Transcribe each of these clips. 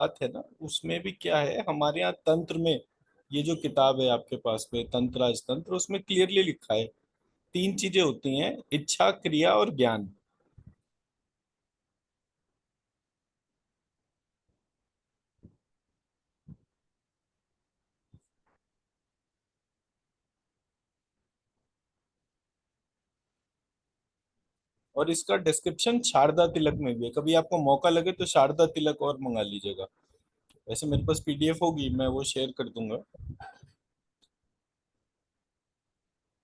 बात है ना, उसमें भी क्या है हमारे यहाँ तंत्र में, ये जो किताब है आपके पास में तंत्र राजतंत्र, उसमें क्लियरली लिखा है तीन चीजें होती हैं, इच्छा, क्रिया और ज्ञान। और इसका डिस्क्रिप्शन शारदा तिलक में भी है, कभी आपको मौका लगे तो शारदा तिलक और मंगा लीजिएगा। वैसे मेरे पास पीडीएफ होगी, मैं वो शेयर कर दूंगा।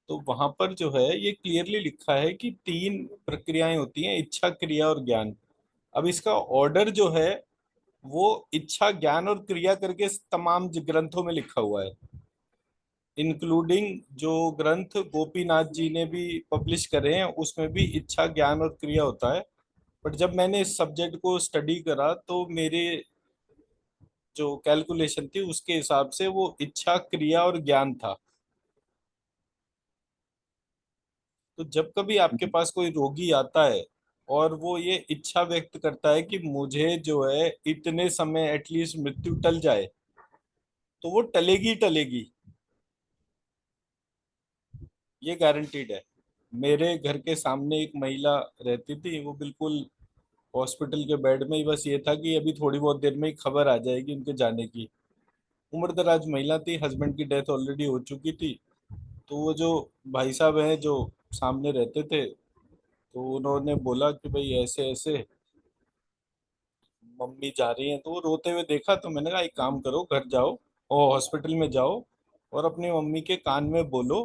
तो वहां पर जो है ये क्लियरली लिखा है कि तीन प्रक्रियाएं होती हैं, इच्छा, क्रिया और ज्ञान। अब इसका ऑर्डर जो है वो इच्छा, ज्ञान और क्रिया करके तमाम ग्रंथों में लिखा हुआ है, इंक्लूडिंग जो ग्रंथ गोपीनाथ जी ने भी पब्लिश करे हैं उसमें भी इच्छा, ज्ञान और क्रिया होता है। बट जब मैंने इस सब्जेक्ट को स्टडी करा तो मेरे जो कैलकुलेशन थी उसके हिसाब से वो इच्छा, क्रिया और ज्ञान था। तो जब कभी आपके पास कोई रोगी आता है और वो ये इच्छा व्यक्त करता है कि मुझे जो है इतने समय एटलीस्ट मृत्यु टल जाए, तो वो टलेगी टलेगी, ये गारंटीड है। मेरे घर के सामने एक महिला रहती थी, वो बिल्कुल हॉस्पिटल के बेड में ही, बस ये था कि अभी थोड़ी बहुत देर में ही खबर आ जाएगी उनके जाने की। उम्र दराज महिला थी, हस्बैंड की डेथ ऑलरेडी हो चुकी थी। तो वो जो भाई साहब हैं जो सामने रहते थे, तो उन्होंने बोला कि भाई ऐसे ऐसे मम्मी जा रही हैं, तो वो रोते हुए देखा, तो मैंने कहा एक काम करो, घर जाओ और हॉस्पिटल में जाओ और अपनी मम्मी के कान में बोलो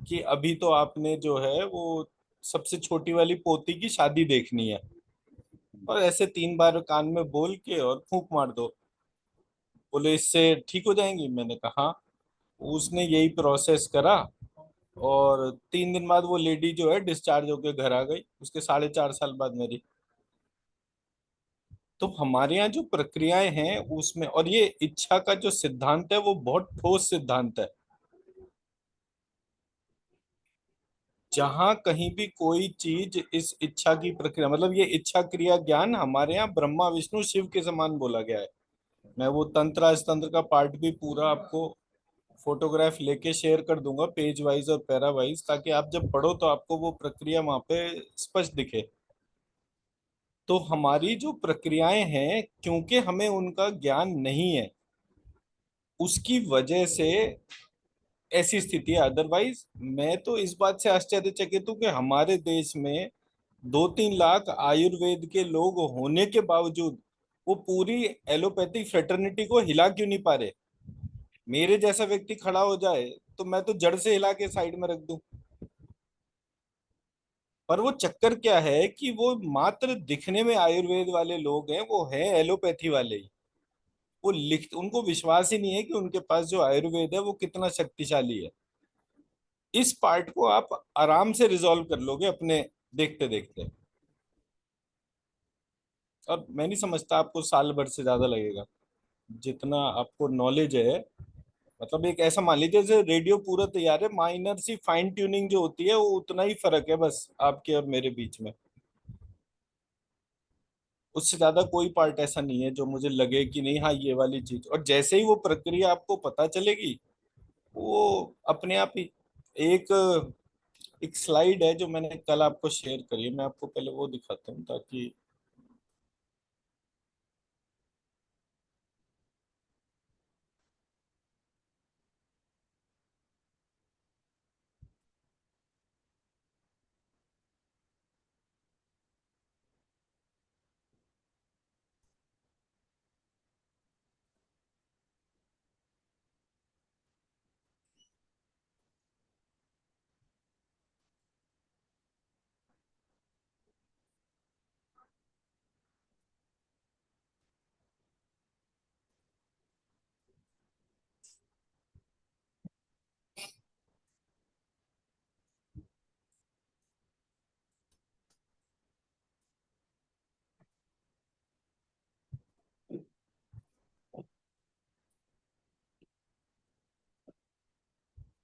कि अभी तो आपने जो है वो सबसे छोटी वाली पोती की शादी देखनी है, और ऐसे 3 बार कान में बोल के और फूंक मार दो। बोले इससे ठीक हो जाएंगी? मैंने कहा हाँ। उसने यही प्रोसेस करा और 3 दिन बाद वो लेडी जो है डिस्चार्ज होके घर आ गई, उसके 4.5 साल बाद मेरी। तो हमारे यहाँ जो प्रक्रियाएं हैं उसमें, और ये इच्छा का जो सिद्धांत है वो बहुत ठोस सिद्धांत है। जहां कहीं भी कोई चीज इस इच्छा की प्रक्रिया, मतलब ये इच्छा, क्रिया, ज्ञान हमारे यहाँ ब्रह्मा विष्णु शिव के समान बोला गया है। मैं वो तंत्र राज तंत्र का पार्ट भी पूरा आपको फोटोग्राफ लेके शेयर कर दूंगा, पेज वाइज और पैरा वाइज, ताकि आप जब पढ़ो तो आपको वो प्रक्रिया वहां पे स्पष्ट दिखे। तो हमारी जो प्रक्रियाएं हैं, क्योंकि हमें उनका ज्ञान नहीं है, उसकी वजह से ऐसी स्थिति है। अदरवाइज मैं तो इस बात से आश्चर्यचकित हूँ कि हमारे देश में 2-3 लाख आयुर्वेद के लोग होने के बावजूद वो पूरी एलोपैथिक फ्रेटर्निटी को हिला क्यों नहीं पा रहे। मेरे जैसा व्यक्ति खड़ा हो जाए तो मैं तो जड़ से हिला के साइड में रख दूं। पर वो चक्कर क्या है कि वो मात्र दिखने में आयुर्वेद वाले लोग हैं, वो है एलोपैथी वाले ही। वो लिख, उनको विश्वास ही नहीं है कि उनके पास जो आयुर्वेद है वो कितना शक्तिशाली है। इस पार्ट को आप आराम से रिजॉल्व कर लोगे अपने देखते देखते। और मैं नहीं समझता आपको साल भर से ज्यादा लगेगा, जितना आपको नॉलेज है। मतलब एक ऐसा मान लीजिए जैसे रेडियो पूरा तैयार है, माइनर सी फाइन ट्यूनिंग जो होती है वो उतना ही फर्क है बस आपके और मेरे बीच में। उससे ज्यादा कोई पार्ट ऐसा नहीं है जो मुझे लगे कि नहीं हाँ ये वाली चीज, और जैसे ही वो प्रक्रिया आपको पता चलेगी वो अपने आप ही। एक एक स्लाइड है जो मैंने कल आपको शेयर करी है, मैं आपको पहले वो दिखाता हूँ ताकि।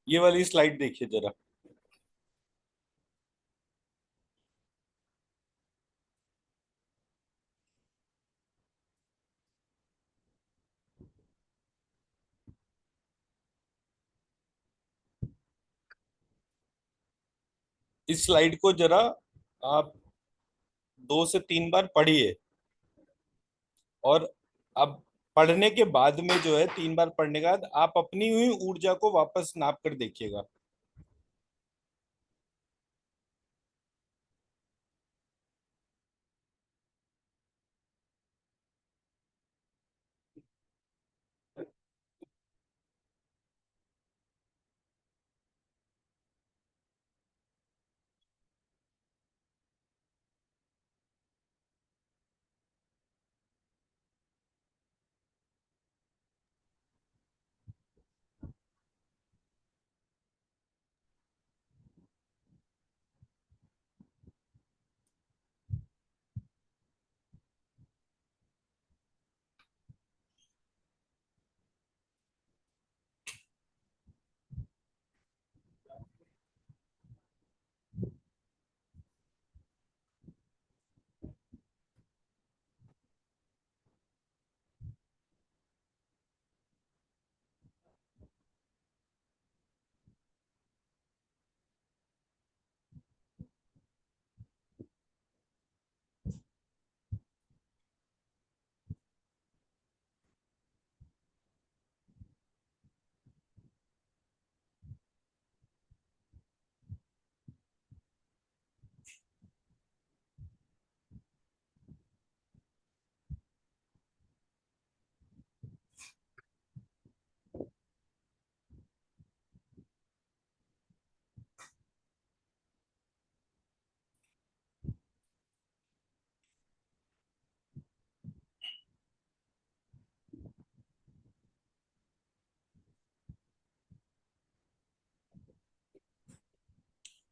ये वाली स्लाइड देखिए जरा। इस स्लाइड को जरा आप 2 से 3 बार पढ़िए, और अब पढ़ने के बाद में जो है, 3 बार पढ़ने के बाद आप अपनी हुई ऊर्जा को वापस नाप कर देखिएगा।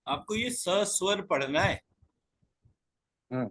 आपको ये सस्वर पढ़ना है। हम्म।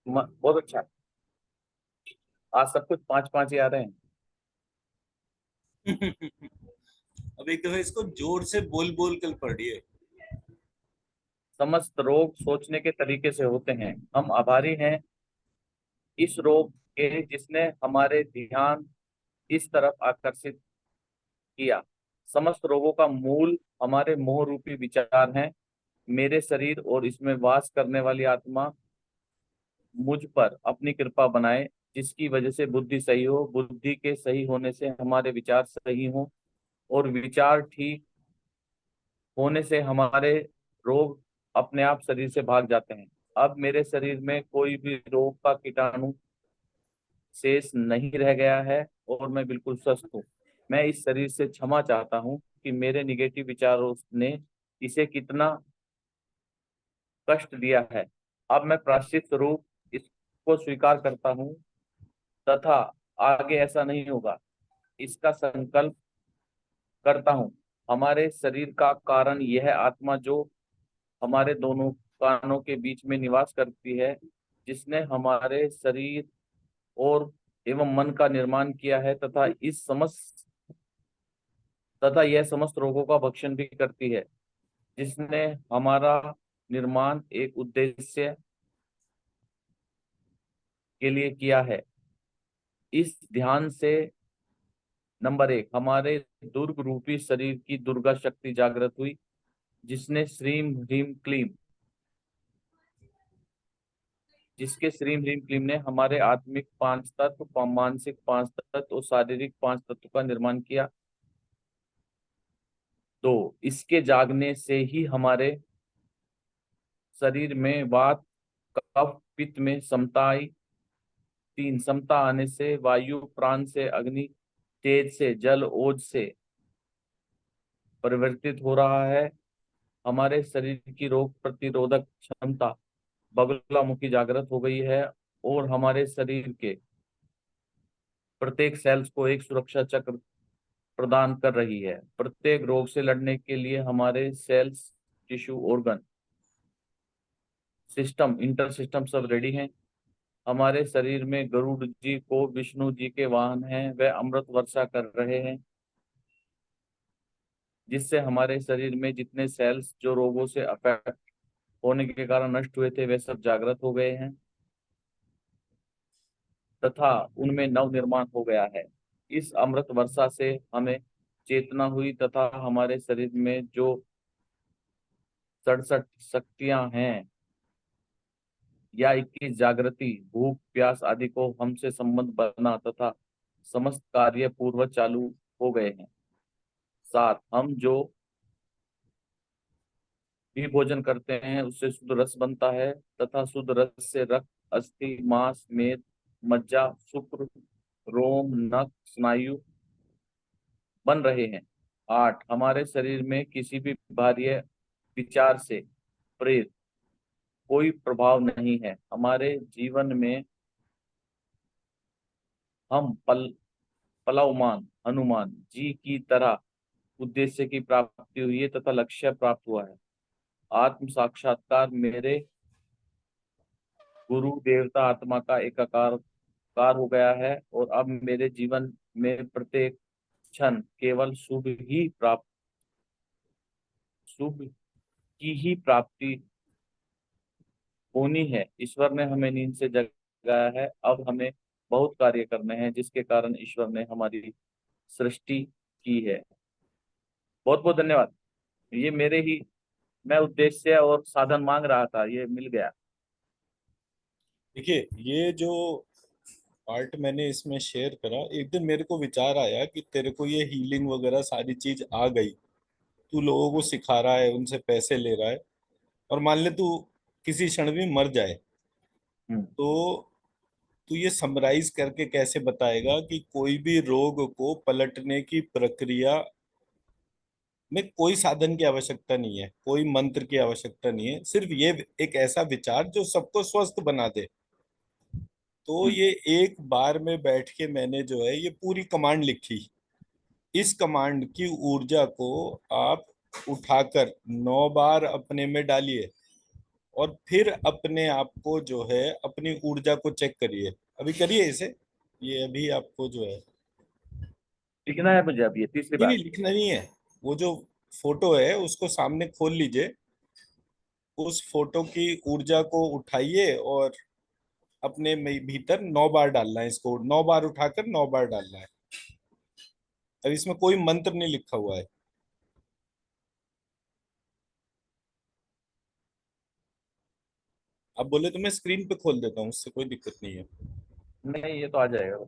बहुत अच्छा। आज सब कुछ 5-5 ही आ रहे हैं। अब एक दफा इसको जोर से बोल बोल कर पढ़िए। समस्त रोग सोचने के तरीके से होते हैं। हम आभारी हैं इस रोग के जिसने हमारे ध्यान इस तरफ आकर्षित किया। समस्त रोगों का मूल हमारे मोह रूपी विचार हैं। मेरे शरीर और इसमें वास करने वाली आत्मा मुझ पर अपनी कृपा बनाए, जिसकी वजह से बुद्धि सही हो, बुद्धि के सही होने से हमारे विचार सही हो, और विचार ठीक होने से हमारे रोग अपने आप शरीर से भाग जाते हैं। अब मेरे शरीर में कोई भी रोग का कीटाणु शेष नहीं रह गया है और मैं बिल्कुल स्वस्थ हूँ। मैं इस शरीर से क्षमा चाहता हूँ कि मेरे निगेटिव विचारों ने इसे कितना कष्ट दिया है। अब मैं प्रायश्चित स्वरूप इसको स्वीकार करता हूँ तथा आगे ऐसा नहीं होगा, इसका संकल्प करता हूँ। हमारे शरीर का कारण यह आत्मा जो हमारे दोनों कानों के बीच में निवास करती है, जिसने हमारे शरीर और एवं मन का निर्माण किया है तथा इस समस्त तथा यह समस्त रोगों का भक्षण भी करती है, जिसने हमारा निर्माण एक उद्देश्य के लिए किया है। इस ध्यान से नंबर 1, हमारे दुर्ग रूपी शरीर की दुर्गा शक्ति जागृत हुई, जिसने श्रीम ह्रीम क्लीम जिसके श्रीम ह्रीम क्लीम ने हमारे आत्मिक 5 तत्व, मानसिक 5 तत्व और शारीरिक 5 तत्व का निर्माण किया। 2, इसके जागने से ही हमारे शरीर में वात, कफ, पित्त में समता आई। 3, समता आने से वायु, प्राण से अग्नि, तेज से जल, ओज से परिवर्तित हो रहा है। हमारे शरीर की रोग प्रतिरोधक क्षमता बगलामुखी जागृत हो गई है और हमारे शरीर के प्रत्येक सेल्स को एक सुरक्षा चक्र प्रदान कर रही है। प्रत्येक रोग से लड़ने के लिए हमारे cells, tissue, organ, system, inter system सब रेडी हैं। हमारे शरीर में गरुड़ जी को विष्णु जी के वाहन हैं, वे अमृत वर्षा कर रहे हैं, जिससे हमारे शरीर में जितने सेल्स जो रोगों से अफेक्ट होने के कारण नष्ट हुए थे वे सब जागृत हो गए हैं तथा उनमें नव निर्माण हो गया है। इस अमृत वर्षा से हमें चेतना हुई तथा हमारे शरीर में जो 67 शक्तियां हैं या 21 जागृति, भूख, प्यास आदि को हमसे संबंध बना तथा समस्त कार्य पूर्ववत चालू हो गए हैं। 7, हम जो भी भोजन करते हैं उससे शुद्ध रस बनता है तथा शुद्ध रस से रक्त, अस्थि, मांस, मेद, मज्जा, शुक्र, रोम, नख, स्नायु बन रहे हैं। 8, हमारे शरीर में किसी भी बाह्य विचार से प्रेरित कोई प्रभाव नहीं है। हमारे जीवन में हम पलवमान हनुमान जी की तरह उद्देश्य की प्राप्ति हुई है तथा लक्ष्य प्राप्त हुआ है। आत्म साक्षात्कार मेरे गुरु देवता आत्मा का एकाकार कार हो गया है और अब मेरे जीवन में प्रत्येक क्षण केवल शुभ की ही प्राप्ति होनी है। ईश्वर ने हमें नींद से जगाया है, अब हमें बहुत कार्य करने हैं जिसके कारण ईश्वर ने हमारी सृष्टि की है। बहुत बहुत धन्यवाद। ये मेरे ही मैं उद्देश्य और साधन मांग रहा था, ये मिल गया। देखिए, ये जो पार्ट मैंने इसमें शेयर करा, एक दिन मेरे को विचार आया कि तेरे को ये हीलिंग वगैरह सारी चीज आ गई, तू लोगों को सिखा रहा है, उनसे पैसे ले रहा है, और मान ले तू किसी क्षण भी मर जाए, हम्म। तो तू ये समराइज करके कैसे बताएगा कि कोई भी रोग को पलटने की प्रक्रिया में कोई साधन की आवश्यकता नहीं है, कोई मंत्र की आवश्यकता नहीं है, सिर्फ ये एक ऐसा विचार जो सबको स्वस्थ बना दे। तो हम्म। ये एक बार में बैठ के मैंने जो है ये पूरी कमांड लिखी। इस कमांड की ऊर्जा को आप उठाकर 9 बार अपने में डालिए, और फिर अपने आप को जो है अपनी ऊर्जा को चेक करिए। अभी करिए इसे, ये अभी आपको जो है। लिखना है मुझे अब ये तीसरी नहीं बार। नहीं, लिखना नहीं है। वो जो फोटो है उसको सामने खोल लीजिए, उस फोटो की ऊर्जा को उठाइए और अपने में भीतर 9 बार डालना है, इसको 9 बार उठाकर 9 बार डालना है। अब इसमें कोई मंत्र नहीं लिखा हुआ है। अब बोले तो मैं स्क्रीन पे खोल देता हूँ, उससे कोई दिक्कत नहीं है। नहीं, ये तो आ जाएगा।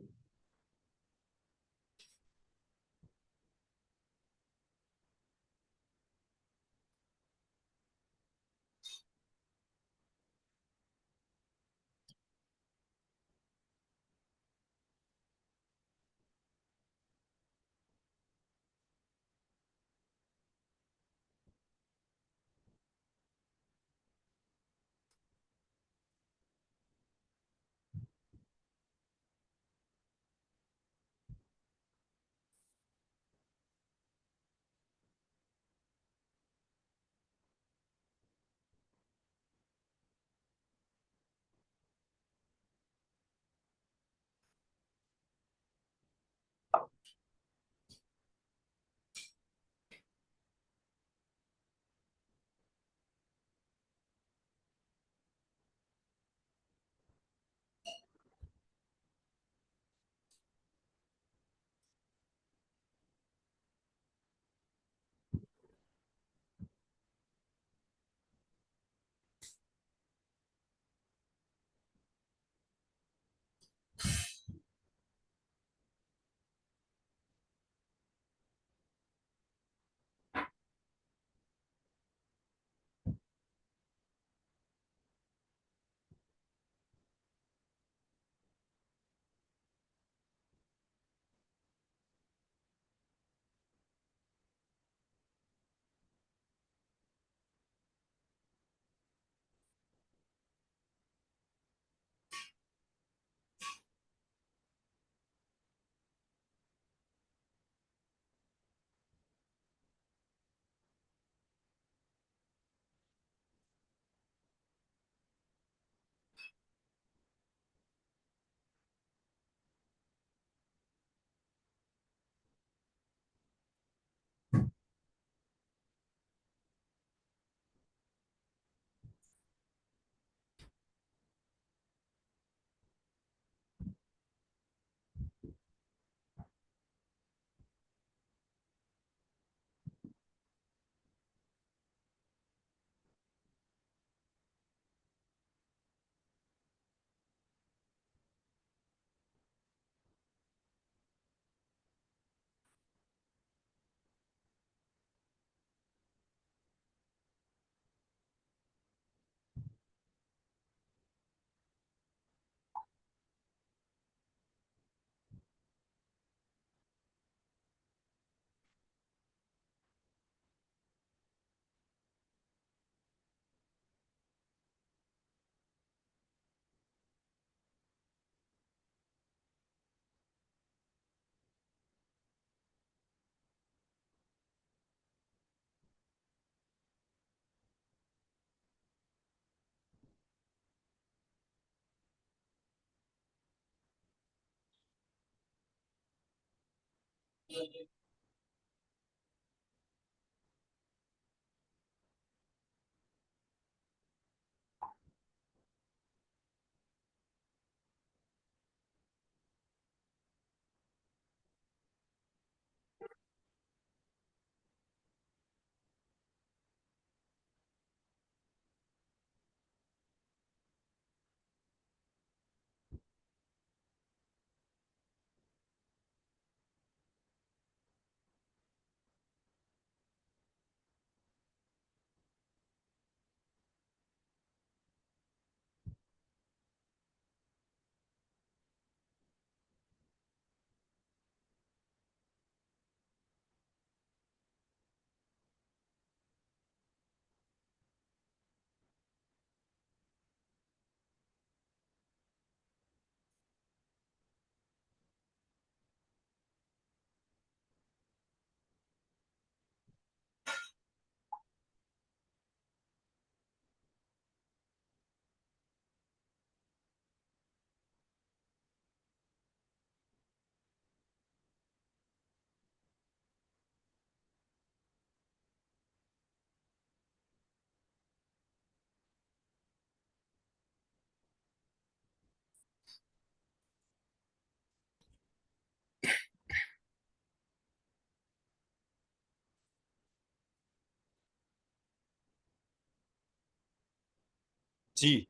जी।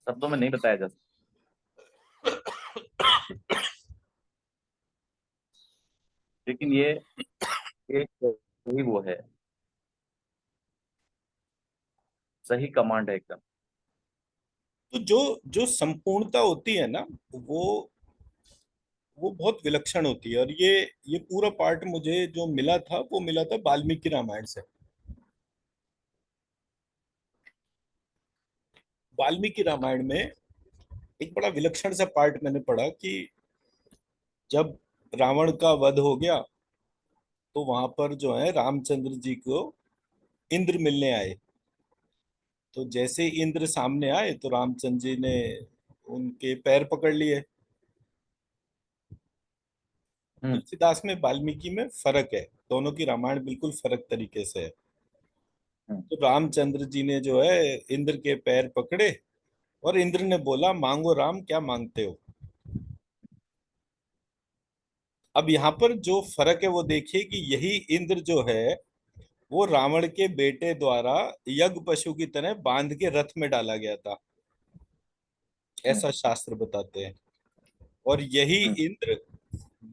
शब्दों में नहीं बताया जा सकता, लेकिन ये एक सही वो है, सही कमांड है एकदम। तो जो जो संपूर्णता होती है ना, वो वो बहुत विलक्षण होती है। और ये पूरा पार्ट मुझे जो मिला था वो मिला था वाल्मीकि रामायण से। वाल्मीकि रामायण में एक बड़ा विलक्षण सा पार्ट मैंने पढ़ा कि जब रावण का वध हो गया तो वहां पर जो है रामचंद्र जी को इंद्र मिलने आए। तो जैसे इंद्र सामने आए तो रामचंद्र जी ने उनके पैर पकड़ लिए। हम्म। तुलसीदास में वाल्मीकि में फर्क है, दोनों की रामायण बिल्कुल फर्क तरीके से है। हम्म। तो रामचंद्र जी ने जो है इंद्र के पैर पकड़े और इंद्र ने बोला, मांगो राम क्या मांगते हो। अब यहाँ पर जो फर्क है वो देखिए कि यही इंद्र जो है वो रावण के बेटे द्वारा यज्ञ पशु की तरह बांध के रथ में डाला गया था, हम्म। ऐसा शास्त्र बताते हैं। और यही हम्म। इंद्र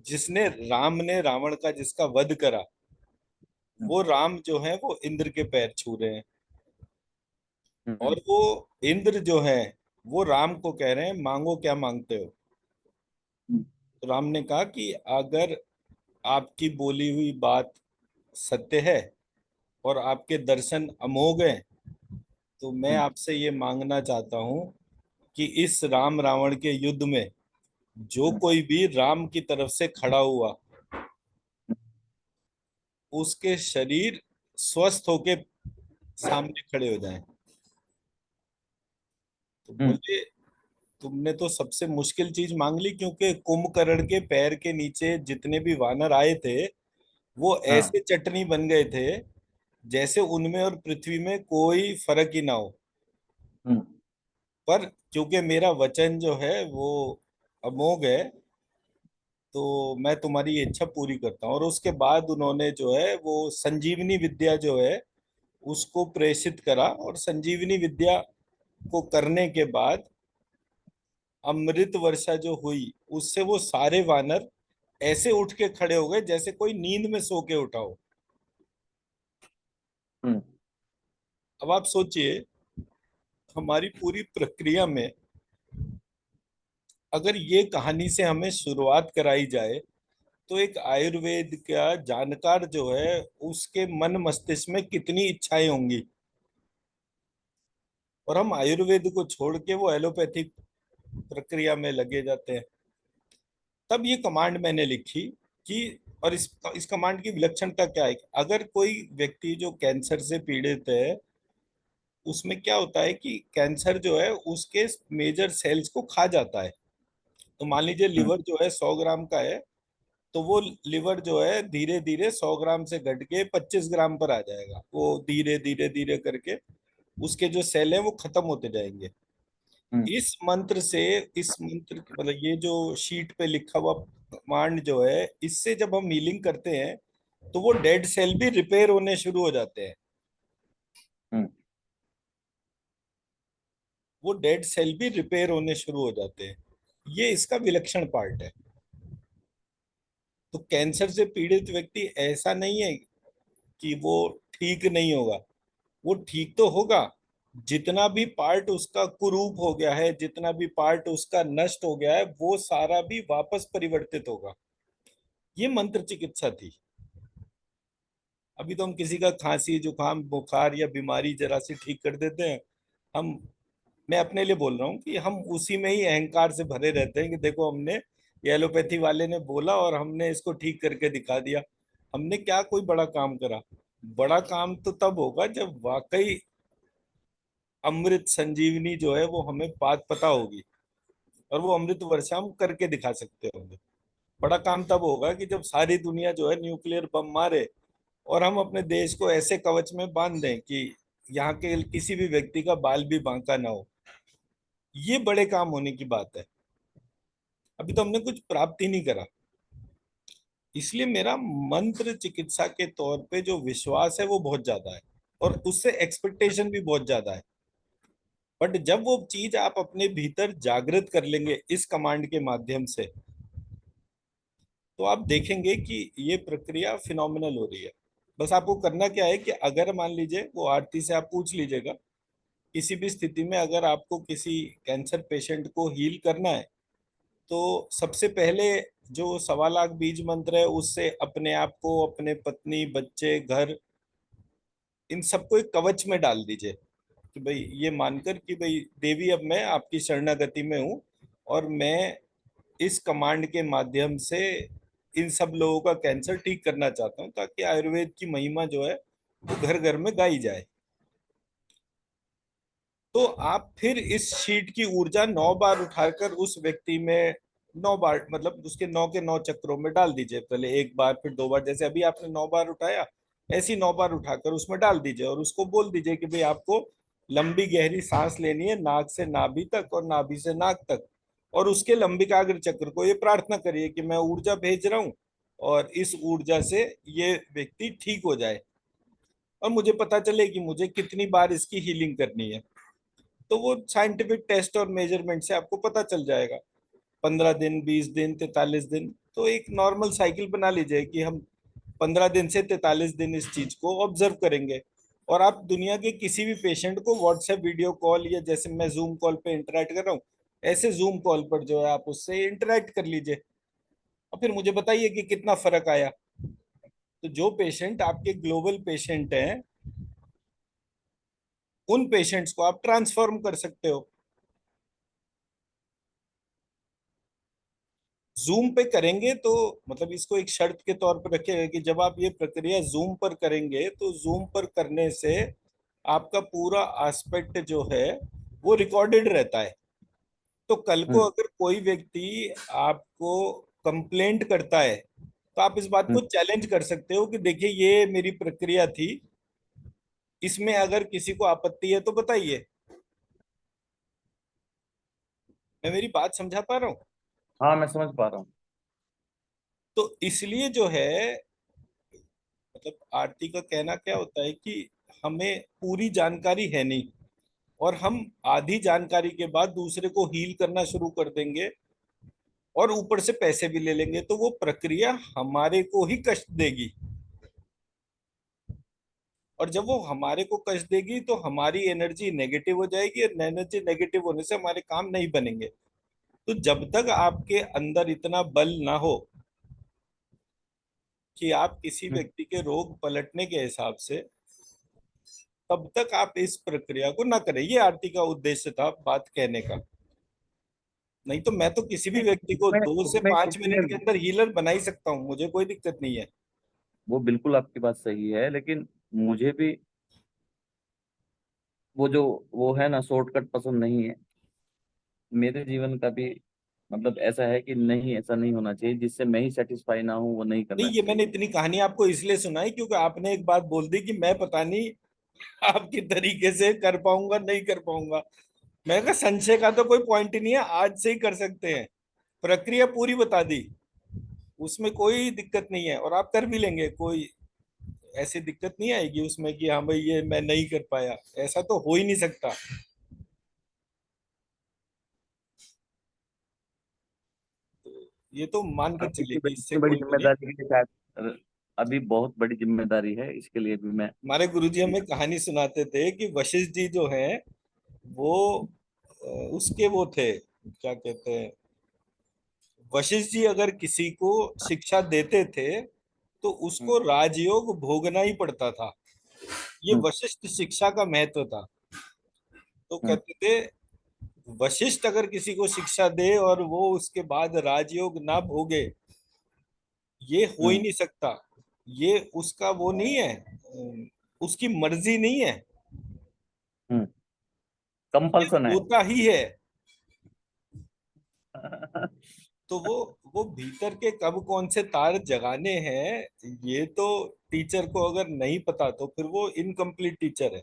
जिसने राम ने रावण का जिसका वध करा, हम्म। वो राम जो है वो इंद्र के पैर छू रहे हैं। हम्म। और वो इंद्र जो है वो राम को कह रहे हैं, मांगो क्या मांगते हो। हम्म। तो राम ने कहा कि अगर आपकी बोली हुई बात सत्य है और आपके दर्शन अमोघ हैं, तो मैं हम्म। आपसे ये मांगना चाहता हूँ कि इस राम रावण के युद्ध में जो हम्म। कोई भी राम की तरफ से खड़ा हुआ, उसके शरीर स्वस्थ होके सामने खड़े हो जाएं। तो हम्म। बोले, तुमने तो सबसे मुश्किल चीज मांग ली, क्योंकि कुंभकर्ण के पैर के नीचे जितने भी वानर आए थे वो हाँ। ऐसे चटनी बन गए थे जैसे उनमें और पृथ्वी में कोई फर्क ही ना हो। हम्म। पर क्योंकि मेरा वचन जो है वो अमोघ है, तो मैं तुम्हारी ये इच्छा पूरी करता हूँ। और उसके बाद उन्होंने जो है वो संजीवनी विद्या जो है उसको प्रेषित करा। और संजीवनी विद्या को करने के बाद अमृत वर्षा जो हुई उससे वो सारे वानर ऐसे उठ के खड़े हो गए जैसे कोई नींद में सो के उठा हो। हम्म। अब आप सोचिए, हमारी पूरी प्रक्रिया में अगर ये कहानी से हमें शुरुआत कराई जाए तो एक आयुर्वेद का जानकार जो है उसके मन मस्तिष्क में कितनी इच्छाएं होंगी। और हम आयुर्वेद को छोड़ के वो एलोपैथिक प्रक्रिया में लगे जाते हैं। तब ये कमांड मैंने लिखी कि और इस कमांड की विलक्षणता क्या है, अगर कोई व्यक्ति जो कैंसर से पीड़ित है, उसमें क्या होता है कि कैंसर जो है उसके मेजर सेल्स को खा जाता है। तो मान लीजिए हम्म। लिवर जो है 100 ग्राम का है, तो वो लिवर जो है धीरे धीरे 100 ग्राम से घट के 25 ग्राम पर आ जाएगा, वो धीरे धीरे धीरे करके उसके जो सेल है वो खत्म होते जाएंगे। हम्म। इस मंत्र से, इस मंत्र मतलब ये जो शीट पे लिखा हुआ कमांड जो है, इससे जब हम हीलिंग करते हैं तो वो डेड सेल भी रिपेयर होने शुरू हो जाते हैं। हम्म। वो डेड सेल भी रिपेयर होने शुरू हो जाते हैं। ये इसका विलक्षण पार्ट है। तो कैंसर से पीड़ित व्यक्ति ऐसा नहीं है कि वो ठीक नहीं होगा, वो ठीक तो होगा। जितना भी पार्ट उसका कुरूप हो गया है, जितना भी पार्ट उसका नष्ट हो गया है, वो सारा भी वापस परिवर्तित होगा। ये मंत्र चिकित्सा थी। अभी तो हम किसी का खांसी जुकाम बुखार या बीमारी जरा सी ठीक कर देते हैं। हम मैं अपने लिए बोल रहा हूँ कि हम उसी में ही अहंकार से भरे रहते हैं कि देखो हमने, ये एलोपैथी वाले ने बोला और हमने इसको ठीक करके दिखा दिया। हमने क्या कोई बड़ा काम करा? बड़ा काम तो तब होगा जब वाकई अमृत संजीवनी जो है वो हमें बात पता होगी, और वो अमृत वर्षा हम करके दिखा सकते होंगे। बड़ा काम तब होगा कि जब सारी दुनिया जो है न्यूक्लियर बम मारे और हम अपने देश को ऐसे कवच में बांध दें कि यहाँ के किसी भी व्यक्ति का बाल भी बांका ना हो। ये बड़े काम होने की बात है। अभी तो हमने कुछ प्राप्त ही नहीं करा। इसलिए मेरा मंत्र चिकित्सा के तौर पे जो विश्वास है वो बहुत ज्यादा है, और उससे एक्सपेक्टेशन भी बहुत ज्यादा है। बट जब वो चीज आप अपने भीतर जागृत कर लेंगे इस कमांड के माध्यम से, तो आप देखेंगे कि ये प्रक्रिया फिनोमिनल हो रही है। बस आपको करना क्या है कि अगर मान लीजिए, वो आरती से आप पूछ लीजिएगा, किसी भी स्थिति में अगर आपको किसी कैंसर पेशेंट को हील करना है, तो सबसे पहले जो 1.25 लाख बीज मंत्र है उससे अपने आप को, अपने पत्नी बच्चे घर, इन सबको एक कवच में डाल दीजिए कि भाई ये मानकर कि भाई देवी अब मैं आपकी शरणागति में हूँ, और मैं इस कमांड के माध्यम से इन सब लोगों का कैंसर ठीक करना चाहता हूँ, ताकि आयुर्वेद की महिमा जो है वो घर घर में गाई जाए। तो आप फिर इस शीट की ऊर्जा 9 बार उठाकर उस व्यक्ति में, 9 बार मतलब उसके 9 के 9 चक्रों में डाल दीजिए। पहले 1 बार, फिर 2 बार, जैसे अभी आपने 9 बार उठाया, ऐसी 9 बार उठाकर उसमें डाल दीजिए, और उसको बोल दीजिए कि भाई आपको लंबी गहरी सांस लेनी है, नाक से नाभि तक और नाभि से नाक तक। और उसके लंबिकाग्र चक्र को ये प्रार्थना करिए कि मैं ऊर्जा भेज रहा हूँ, और इस ऊर्जा से ये व्यक्ति ठीक हो जाए, और मुझे पता चले कि मुझे कितनी बार इसकी हीलिंग करनी है। तो वो साइंटिफिक टेस्ट और मेजरमेंट से आपको पता चल जाएगा। 15 दिन, 20 दिन, 43 दिन, तो एक नॉर्मल साइकिल बना लीजिए कि हम 15 दिन से 43 दिन इस चीज को ऑब्जर्व करेंगे। और आप दुनिया के किसी भी पेशेंट को व्हाट्सएप वीडियो कॉल, या जैसे मैं जूम कॉल पे इंटरेक्ट कर रहा हूँ, ऐसे जूम कॉल पर जो है आप उससे इंटरेक्ट कर लीजिए, और फिर मुझे बताइए कि कितना फर्क आया। तो जो पेशेंट आपके ग्लोबल पेशेंट हैं, उन पेशेंट्स को आप ट्रांसफॉर्म कर सकते हो। जूम पे करेंगे तो मतलब इसको एक शर्त के तौर पर रखिएगा कि जब आप ये प्रक्रिया जूम पर करेंगे, तो जूम पर करने से आपका पूरा एस्पेक्ट जो है वो रिकॉर्डेड रहता है। तो कल को हम्म। अगर कोई व्यक्ति आपको कंप्लेंट करता है, तो आप इस बात को हम्म। चैलेंज कर सकते हो कि देखिए ये मेरी प्रक्रिया थी, इसमें अगर किसी को आपत्ति है तो बताइए। मैं मेरी बात समझा पा रहा हूँ? हाँ, मैं समझ पा रहा हूँ। तो इसलिए जो है, मतलब आरती का कहना क्या होता है कि हमें पूरी जानकारी है नहीं, और हम आधी जानकारी के बाद दूसरे को हील करना शुरू कर देंगे, और ऊपर से पैसे भी ले लेंगे, तो वो प्रक्रिया हमारे को ही कष्ट देगी। और जब वो हमारे को कष्ट देगी तो हमारी एनर्जी नेगेटिव हो जाएगी, और एनर्जी नेगेटिव होने से हमारे काम नहीं बनेंगे। तो जब तक आपके अंदर इतना बल ना हो कि आप किसी हम्म। व्यक्ति के रोग पलटने के हिसाब से, तब तक आप इस प्रक्रिया को ना करें। ये आरती का उद्देश्य था बात कहने का। नहीं तो मैं तो किसी भी नहीं, व्यक्ति को उसमें 2 से 5 मिनट के उसमें अंदर हीलर बना ही सकता हूँ, मुझे कोई दिक्कत नहीं है। वो बिल्कुल आपकी बात सही है, लेकिन मुझे भी वो जो वो है ना शॉर्टकट पसंद नहीं है। मेरे जीवन का भी मतलब ऐसा है कि नहीं, ऐसा नहीं होना चाहिए, जिससे मैं ही सेटिस्फाई ना हूँ वो नहीं नहीं, करना ये मैंने चाहिए। इतनी कहानी आपको इसलिए सुनाई क्योंकि आपने एक बात बोल दी कि मैं पता नहीं आपकी तरीके से कर पाऊंगा नहीं कर पाऊंगा। मैंने कहा संशय का तो कोई पॉइंट ही नहीं है, आज से ही कर सकते हैं। प्रक्रिया पूरी बता दी, उसमें कोई दिक्कत नहीं है, और आप कर भी लेंगे, कोई ऐसी दिक्कत नहीं आएगी उसमें कि हाँ भाई ये मैं नहीं कर पाया, ऐसा तो हो ही नहीं सकता। ये तो मान के अब चलिए कि इससे इतनी बड़ी कोई वो नहीं। जिम्मेदारी के लिए शायद अभी बहुत बड़ी जिम्मेदारी है, इसके लिए भी मैं। हमारे गुरुजी हमें कहानी सुनाते थे कि वशिष्ठ जी जो हैं वो उसके वो थे, क्या कहते हैं, वशिष्ठ जी अगर किसी को शिक्षा देते थे तो हम्म, उसको राजयोग भोगना ही पड़ता था। ये हम्म, वशिष्ठ शिक्षा का महत्व था। तो हम्म, कहते थे वशिष्ठ अगर किसी को शिक्षा दे और वो उसके बाद राजयोग ना भोगे, ये हो ही हम्म, नहीं सकता। ये उसका वो नहीं है, उसकी मर्जी नहीं है, हम्म। ये कंपल्सन है। होता ही है। तो वो भीतर के कब कौन से तार जगाने हैं, ये तो टीचर को अगर नहीं पता तो फिर वो इनकम्प्लीट टीचर है।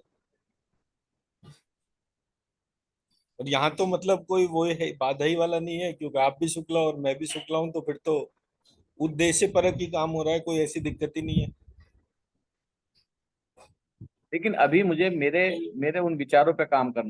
और यहाँ तो मतलब कोई वो है बाधा ही वाला नहीं है, क्योंकि आप भी शुक्ला और मैं भी शुक्ला हूं, तो फिर तो उद्देश्य परक ही काम हो रहा है, कोई ऐसी दिक्कत ही नहीं है। लेकिन अभी मुझे मेरे मेरे उन विचारों पे काम करना